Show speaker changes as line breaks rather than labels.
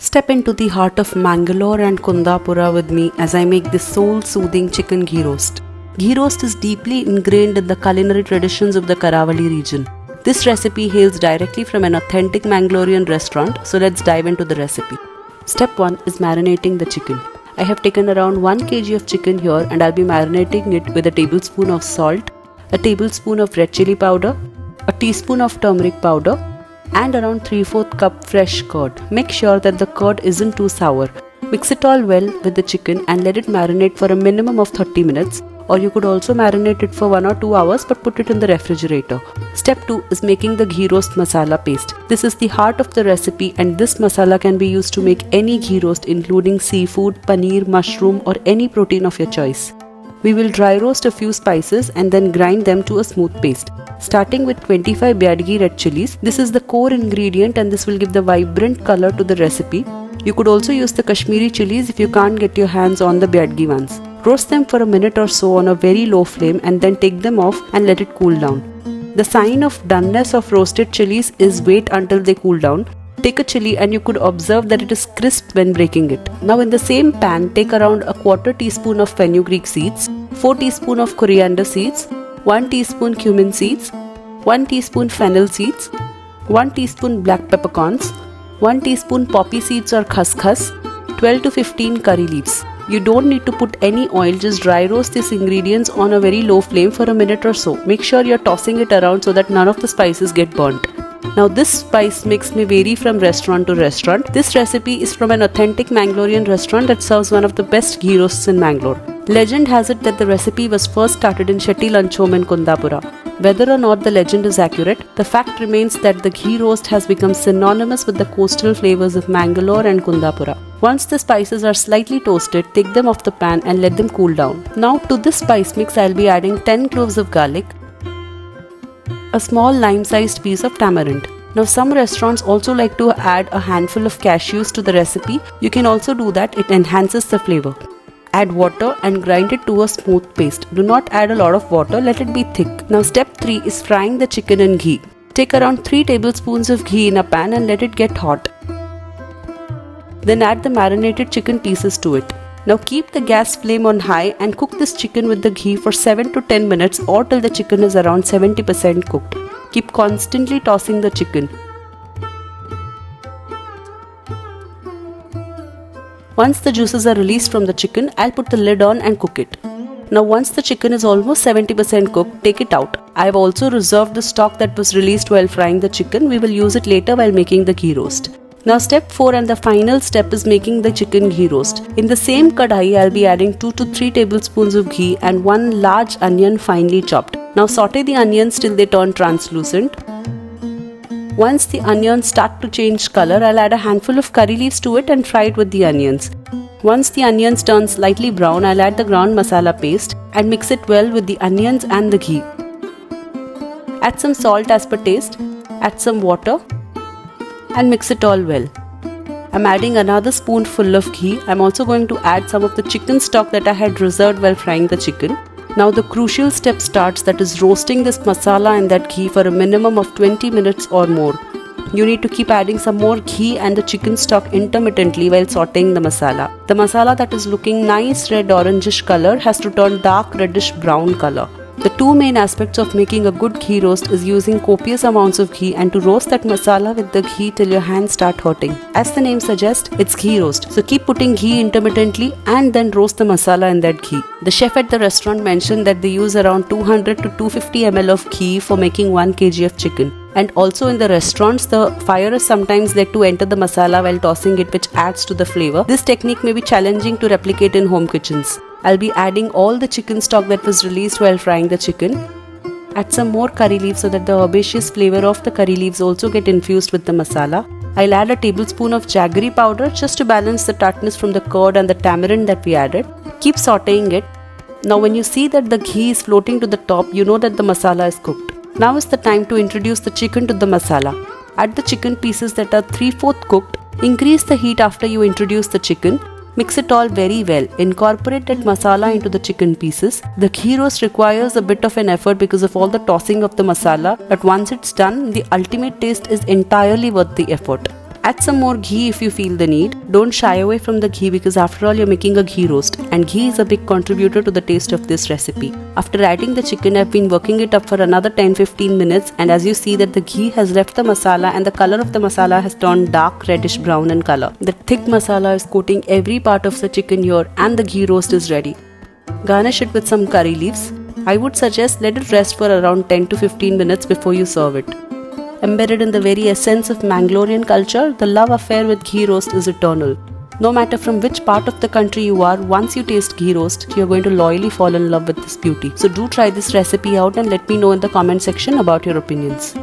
Step into the heart of Mangalore and Kundapura with me as I make this soul-soothing chicken ghee roast. Ghee roast is deeply ingrained in the culinary traditions of the Karavali region. This recipe hails directly from an authentic Mangalorean restaurant, so let's dive into the recipe. Step 1 is marinating the chicken. I have taken around 1 kg of chicken here and I'll be marinating it with a tablespoon of salt, a tablespoon of red chili powder, a teaspoon of turmeric powder, and around 3/4 cup fresh curd. Make sure that the curd isn't too sour. Mix it all well with the chicken and let it marinate for a minimum of 30 minutes, or you could also marinate it for 1 or 2 hours but put it in the refrigerator. Step 2 is making the ghee roast masala paste. This is the heart of the recipe and this masala can be used to make any ghee roast including seafood, paneer, mushroom or any protein of your choice. We will dry roast a few spices and then grind them to a smooth paste. Starting with 25 Byadgi red chilies, this is the core ingredient and this will give the vibrant color to the recipe. You could also use the Kashmiri chilies if you can't get your hands on the Byadgi ones. Roast them for a minute or so on a very low flame and then take them off and let it cool down. The sign of doneness of roasted chilies is wait until they cool down. Take a chili and you could observe that it is crisp when breaking it. Now in the same pan, take around a 1/4 teaspoon of fenugreek seeds, 4 teaspoon of coriander seeds, 1 teaspoon cumin seeds, 1 teaspoon fennel seeds, 1 teaspoon black peppercorns, 1 teaspoon poppy seeds or khaskhas, 12 to 15 curry leaves. You don't need to put any oil, just dry roast these ingredients on a very low flame for a minute or so. Make sure you're tossing it around so that none of the spices get burnt. Now this spice mix may vary from restaurant to restaurant. This recipe is from an authentic Mangalorean restaurant that serves one of the best ghee roasts in Mangalore. Legend has it that the recipe was first started in Shetty Lunch Home in Kundapura. Whether or not the legend is accurate, the fact remains that the ghee roast has become synonymous with the coastal flavors of Mangalore and Kundapura. Once the spices are slightly toasted, take them off the pan and let them cool down. Now to this spice mix I'll be adding 10 cloves of garlic, a small lime-sized piece of tamarind. Now some restaurants also like to add a handful of cashews to the recipe. You can also do that, it enhances the flavor. Add water and grind it to a smooth paste. Do not add a lot of water, let it be thick. Now step 3 is frying the chicken in ghee. Take around 3 tablespoons of ghee in a pan and let it get hot. Then add the marinated chicken pieces to it. Now keep the gas flame on high and cook this chicken with the ghee for 7 to 10 minutes or till the chicken is around 70% cooked. Keep constantly tossing the chicken. Once the juices are released from the chicken, I'll put the lid on and cook it. Now once the chicken is almost 70% cooked, take it out. I have also reserved the stock that was released while frying the chicken. We will use it later while making the ghee roast. Now step 4 and the final step is making the chicken ghee roast. In the same kadai, I'll be adding 2 to 3 tablespoons of ghee and 1 large onion finely chopped. Now saute the onions till they turn translucent. Once the onions start to change color, I'll add a handful of curry leaves to it and fry it with the onions. Once the onions turn slightly brown, I'll add the ground masala paste and mix it well with the onions and the ghee. Add some salt as per taste, add some water and mix it all well. I'm adding another spoonful of ghee. I'm also going to add some of the chicken stock that I had reserved while frying the chicken. Now the crucial step starts, that is roasting this masala and that ghee for a minimum of 20 minutes or more. You need to keep adding some more ghee and the chicken stock intermittently while sauteing the masala. The masala that is looking nice red orangish color has to turn dark reddish brown color. The two main aspects of making a good ghee roast is using copious amounts of ghee and to roast that masala with the ghee till your hands start hurting. As the name suggests, it's ghee roast. So keep putting ghee intermittently and then roast the masala in that ghee. The chef at the restaurant mentioned that they use around 200 to 250 ml of ghee for making 1 kg of chicken. And also in the restaurants, the fire is sometimes let to enter the masala while tossing it, which adds to the flavor. This technique may be challenging to replicate in home kitchens. I'll be adding all the chicken stock that was released while frying the chicken. Add some more curry leaves so that the herbaceous flavor of the curry leaves also get infused with the masala. I'll add a tablespoon of jaggery powder just to balance the tartness from the curd and the tamarind that we added. Keep sauteing it. Now when you see that the ghee is floating to the top, you know that the masala is cooked. Now is the time to introduce the chicken to the masala. Add the chicken pieces that are 3/4 cooked. Increase the heat after you introduce the chicken. Mix it all very well. Incorporate that masala into the chicken pieces. The ghee roast requires a bit of an effort because of all the tossing of the masala, but once it's done, the ultimate taste is entirely worth the effort. Add some more ghee if you feel the need. Don't shy away from the ghee because after all you're making a ghee roast and ghee is a big contributor to the taste of this recipe. After adding the chicken, I've been working it up for another 10-15 minutes, and as you see that the ghee has left the masala and the color of the masala has turned dark reddish brown in color. The thick masala is coating every part of the chicken here and the ghee roast is ready. Garnish it with some curry leaves. I would suggest let it rest for around 10 to 15 minutes before you serve it. Embedded in the very essence of Mangalorean culture, the love affair with ghee roast is eternal. No matter from which part of the country you are, once you taste ghee roast, you're going to loyally fall in love with this beauty. So do try this recipe out and let me know in the comment section about your opinions.